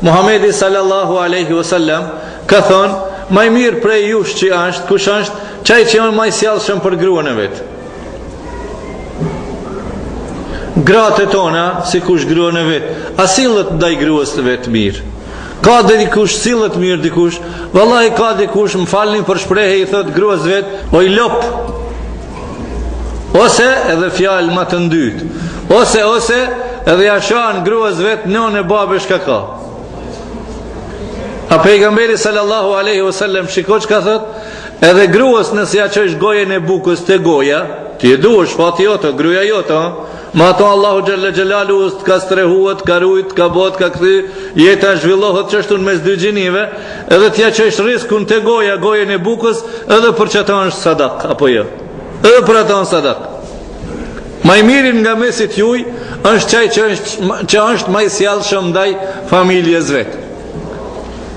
Muhamedi sallallahu alaihi wasallam ka thonë, më i mirë prej jush që është, kush është, çaj që janë më i sjellshëm për gruan e vet. Gratë tona, si kush gruan e vet, a sillet ndaj gruas të vet mirë. Ka dikush sillet mirë dikush, vallahi ka dikush, më falni për shprehje, i thot gruas vet, o i lop. Ose edhe fjalë më të ndyt. Ose edhe ja shan gruas vet nënë e babë shka ka. A pejgamberi sallallahu alaihi wasallam shiko çka thot, edhe gruas nëse ja çosh gojen e bukës te goja, ti e duash fati jote, gruaja jote, ma ato Allahu xhalla xhelalu ka strehuat, ka rujt, ka bot, ka kthy, jeta zhvillohet çështën mes dy gjinive, edhe ti ja çosh riskun te goja, gojen e bukës, edhe për çata është sadak apo jo. Edhe për ata është sadak. Ma i mirin nga mesit juj është çaj që është më i sjellshëm ndaj familjes vet.